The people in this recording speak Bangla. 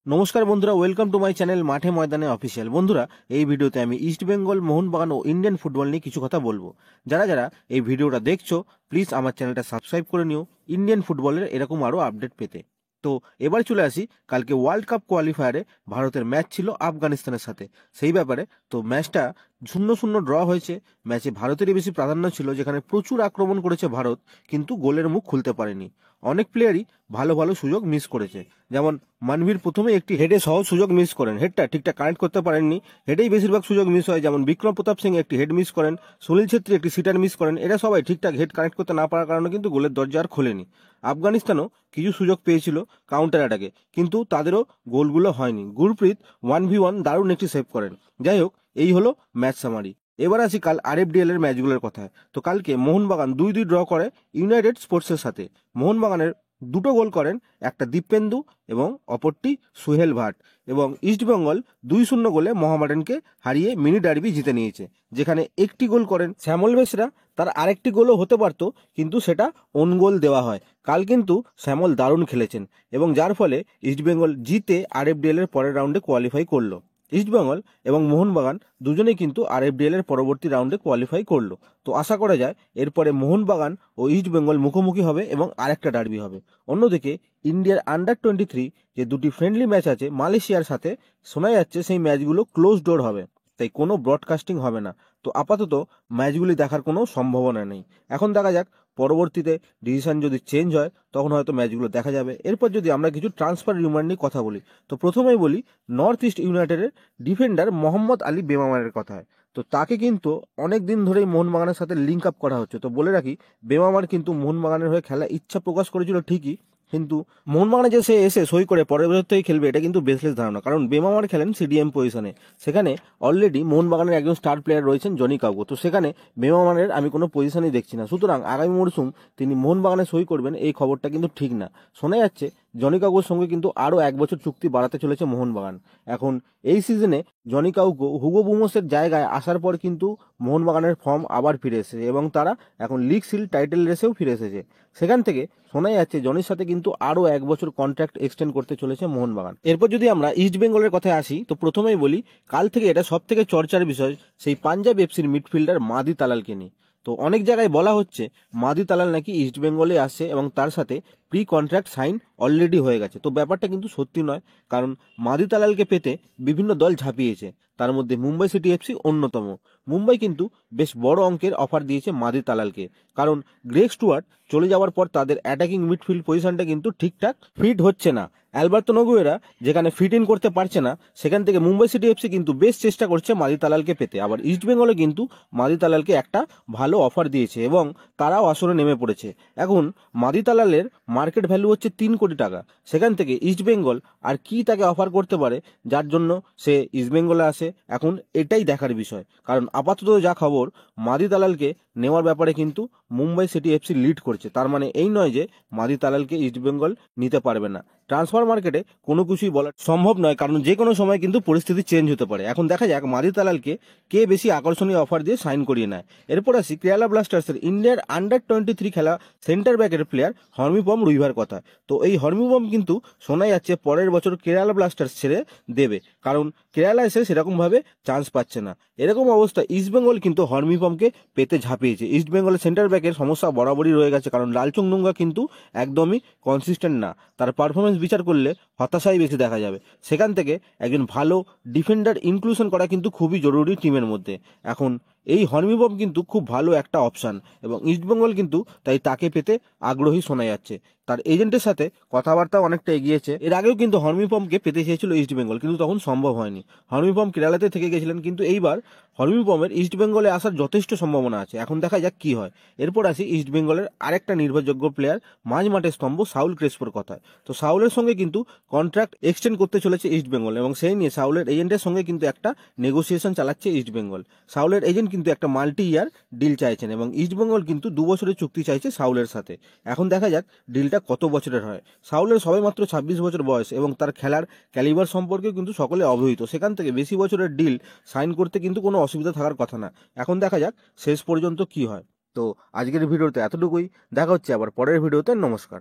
নমস্কার বন্ধুরা, ওয়েলকাম টু মাই চ্যানেল মাঠে ময়দানে অফিসিয়াল। বন্ধুরা, এই ভিডিওতে আমি ইস্ট বেঙ্গল, মোহনবাগান ও ইন্ডিয়ান ফুটবল নিয়ে কিছু কথা বলবো। যারা যারা এই ভিডিওটা দেখছো, প্লিজ আমার চ্যানেলটা সাবস্ক্রাইব করে নিও ইন্ডিয়ান ফুটবলের এরকম আরও আপডেট পেতে। তো এবার চলে আসি কালকে ওয়ার্ল্ড কাপ কোয়ালিফায়ারে ভারতের ম্যাচ ছিল আফগানিস্তানের সাথে, সেই ব্যাপারে। তো ম্যাচটা 0-0 ড্র হয়েছে। ম্যাচে ভারতেরই বেশি প্রাধান্য ছিল, যেখানে প্রচুর আক্রমণ করেছে ভারত, কিন্তু গোলের মুখ খুলতে পারেনি। অনেক প্লেয়ারই ভালো ভালো সুযোগ মিস করেছে, যেমন মানভীর প্রথমে একটি হেডে সহজ সুযোগ মিস করেন, হেডটা ঠিকঠাক কানেক্ট করতে পারেননি, হেডেই বেশিরভাগ সুযোগ মিস হয়। যেমন বিক্রম প্রতাপ সিং একটি হেড মিস করেন, সুনীল ছেত্রী একটি সিটার মিস করেন। এরা সবাই ঠিকঠাক হেড কানেক্ট করতে না পারার কারণে কিন্তু গোলের দরজা আর খোলেনি। আফগানিস্তানও কিছু সুযোগ পেয়েছিল কাউন্টার অ্যাটাকে, কিন্তু তাদেরও গোলগুলো হয়নি। গুরপ্রীত 1v1 দারুণ একটি সেভ করেন। যাই হোক, এই হলো ম্যাচ সামারি। এবার আসি কাল আরএফডিএল এর ম্যাচগুলোর কথায়। তো কালকে মোহনবাগান 2-2 ড্র করে ইউনাইটেড স্পোর্টসের সাথে। মোহনবাগানের দুটো গোল করেন, একটা দীপেন্দু এবং অপরটি সুহেল ভাট। এবং ইস্টবেঙ্গল 2-0 গোলে মোহামেডানকে হারিয়ে মিনি ডার্বি জিতে নিয়েছে, যেখানে একটি গোল করেন শ্যামল বেসরা। তার আরেকটি গোলও হতে পারত, কিন্তু সেটা ওন গোল দেওয়া হয়। কাল কিন্তু শ্যামল দারুণ খেলেছেন, এবং যার ফলে ইস্টবেঙ্গল জিতে আরএফডিএল এর পরের রাউন্ডে কোয়ালিফাই করলো। ইস্টবেঙ্গল এবং মোহনবাগান দুজনেই কিন্তু আরএফডিএল এর পরবর্তী রাউন্ডে কোয়ালিফাই করলো। তো আশা করা যায় এরপরে মোহনবাগান ও ইস্টবেঙ্গল মুখোমুখি হবে এবং আরেকটা ডার্বি হবে। অন্যদিকে ইন্ডিয়ার আন্ডার-23 যে দুটি ফ্রেন্ডলি ম্যাচ আছে মালয়েশিয়ার সাথে, শোনা যাচ্ছে সেই ম্যাচগুলো ক্লোজ ডোর হবে, তাই কোনো ব্রডকাস্টিং হবে না। তো আপাতত ম্যাচগুলি দেখার কোনো সম্ভাবনা নেই। এখন দেখা যাক, পরবর্তীতে ডিসিশন যদি চেঞ্জ হয় তখন হয়তো ম্যাচগুলো দেখা যাবে। এরপর যদি আমরা কিছু ট্রান্সফার রিউমার নিয়ে কথা বলি, তো প্রথমেই বলি নর্থ ইস্ট ইউনাইটেডের ডিফেন্ডার মোহাম্মদ আলী বেমামারের কথা। তো তাকে কিন্তু অনেক দিন ধরেই মোহনবাগানের সাথে লিঙ্ক আপ করা হচ্ছে। তো বলে রাখি, বেমামার কিন্তু মোহনবাগানের হয়ে খেলা ইচ্ছা প্রকাশ করেছিল ঠিকই, কিন্তু মোহনবাগানে যে সে এসে সই করে পরের বছর থেকে খেলবে, এটা কিন্তু বেসলেস ধারণা। কারণ বেমামার খেলেন সিডিএম পজিশনে, সেখানে অলরেডি মোহনবাগানের একজন স্টার প্লেয়ার রয়েছেন জনি কাউকো। তো সেখানে বেমামারের আমি কোনো পজিশনই দেখছি না। সুতরাং আগামী মরশুম তিনি মোহনবাগানে সই করবেন এই খবরটা কিন্তু ঠিক না। শোনা যাচ্ছে জনি কাউকোর সঙ্গে কিন্তু আরও 1 বছর চুক্তি বাড়াতে চলেছে মোহনবাগান। এখন এই সিজনে জনি কাউকো হুগো বুমোসের জায়গায় আসার পর কিন্তু মোহনবাগানের ফর্ম আবার ফিরে এসেছে, এবং তারা এখন লিগ সিল টাইটেল রেসেও ফিরে এসেছে। সেখান থেকে শোনা যাচ্ছে জনির সাথে কিন্তু আরও 1 বছর কন্ট্রাক্ট এক্সটেন্ড করতে চলেছে মোহনবাগান। এরপর যদি আমরা ইস্ট বেঙ্গলের কথায় আসি, তো প্রথমেই বলি কাল থেকে এটা সব থেকে চর্চার বিষয় সেই পাঞ্জাব এফসির মিডফিল্ডার মাদি তালালকে নিয়ে। তো অনেক জায়গায় বলা হচ্ছে মাদি তালাল নাকি ইস্ট বেঙ্গলে আসছে এবং তার সাথে প্রি কন্ট্রাক্ট সাইন অলরেডি হয়ে গেছে। তো ব্যাপারটা কিন্তু সত্যি নয়, কারণ মাদি তালালকে পেতে বিভিন্ন দল ঝাঁপিয়েছে, তার মধ্যে মুম্বাই সিটি এফসি অন্যতম। মুম্বাই কিন্তু বেশ বড় অঙ্কের অফার দিয়েছে মাদি তালালকে, কারণ গ্রেগ স্টুয়ার্ট চলে যাওয়ার পর তাদের অ্যাটাকিং মিডফিল্ড পজিশনটা কিন্তু ঠিকঠাক ফিট হচ্ছে না। অ্যালবার্তো নোগুয়েরা যেখানে ফিট ইন করতে পারছে না, সেখান থেকে মুম্বাই সিটি এফসি কিন্তু বেশ চেষ্টা করছে মাদি তালালকে পেতে। আবার ইস্ট বেঙ্গলে কিন্তু মাদি তালালকে একটা ভালো অফার দিয়েছে এবং তারাও আসরে নেমে পড়েছে। এখন মাদি তালালের মার্কেট ভ্যালু হচ্ছে 3 কোটি টাকা। সেখান থেকে ইস্ট বেঙ্গল আর কি তাকে অফার করতে পারে যার জন্য সে ইস্ট বেঙ্গলে আসে, এখন এটাই দেখার বিষয়। কারণ আপাতত যা খবর, মাদি তালালকে নেওয়ার ব্যাপারে কিন্তু মুম্বাই সিটি এফসি লিড করছে। তার মানে এই নয় যে মাদি তালালকে ইস্ট বেঙ্গল নিতে পারবে না। ট্রান্সফার মার্কেটে কোনো কিছুই বলা সম্ভব নয়, কারণ যে কোনো সময় কিন্তু পরিস্থিতি চেঞ্জ হতে পারে। এখন দেখা যাক মাদি তালালকে কে বেশি আকর্ষণীয় অফার দিয়ে সাইন করিয়ে নেয়। এরপর আসি কেরালা ব্লাস্টার্সের ইন্ডিয়ার আন্ডার-23 খেলা সেন্টার ব্যাকের প্লেয়ার হর্মিপম রুইভার কথা। তো এই হর্মিপম কিন্তু শোনা যাচ্ছে পরের বছর কেরালা ব্লাস্টার্স ছেড়ে দেবে, কারণ কেরালা এসে সেরকমভাবে চান্স পাচ্ছে না। এরকম অবস্থা ইস্টবেঙ্গল কিন্তু হর্মিপমকে পেতে ঝাঁপিয়েছে। ইস্টবেঙ্গলের সেন্টার ব্যাকের সমস্যা বরাবরই রয়ে গেছে, কারণ লালচুংডুঙ্গা কিন্তু একদমই কনসিস্টেন্ট না। তার পারফরমেন্স বিচার করলে হতাশাই বেশি দেখা যাবে। সেখান থেকে একজন ভালো ডিফেন্ডার ইনক্লুশন করা কিন্তু খুবই জরুরি টিমের মধ্যে। এখন এই হর্মিপম কিন্তু খুব ভালো একটা অপশান, এবং ইস্টবেঙ্গল কিন্তু তাই তাকে পেতে আগ্রহী শোনা যাচ্ছে। তার এজেন্টের সাথে কথাবার্তা অনেকটা এগিয়েছে। এর আগেও কিন্তু হর্মিপমকে পেতে চেয়েছিল ইস্টবেঙ্গল, কিন্তু তখন সম্ভব হয়নি। হর্মিপম কেরালাতে থেকে গেছিলেন, কিন্তু এইবার হর্মিপমের ইস্টবেঙ্গলে আসার যথেষ্ট সম্ভাবনা আছে। এখন দেখা যাক কি হয়। এরপর আসি ইস্টবেঙ্গলের আরেকটা নির্ভরযোগ্য প্লেয়ার মাঝ মাঠের স্তম্ভ সাউল ক্রেসপোর কথায়। তো সাউলের সঙ্গে কিন্তু কন্ট্রাক্ট এক্সটেন্ড করতে চলেছে ইস্টবেঙ্গল, এবং সেই নিয়ে সাউলের এজেন্টের সঙ্গে কিন্তু একটা নেগোসিয়েশন চালাচ্ছে ইস্টবেঙ্গল। সাউলের এজেন্ট কিন্তু একটা মাল্টি ইয়ার ডিল চাইছেন, এবং ইস্টবেঙ্গল কিন্তু 2 বছরের চুক্তি চাইছে সাউলের সাথে। এখন দেখা যাক ডিলটা কত বছরের হয়। সাউলের সবেমাত্র 26 বছর বয়স, এবং তার খেলার ক্যালিবার সম্পর্কেও কিন্তু সকলে অবহিত। সেখান থেকে বেশি বছরের ডিল সাইন করতে কিন্তু কোনো অসুবিধা থাকার কথা না। এখন দেখা যাক শেষ পর্যন্ত কি হয়। তো আজকের ভিডিওতে এতটুকুই, দেখা হচ্ছে আবার পরের ভিডিওতে। নমস্কার।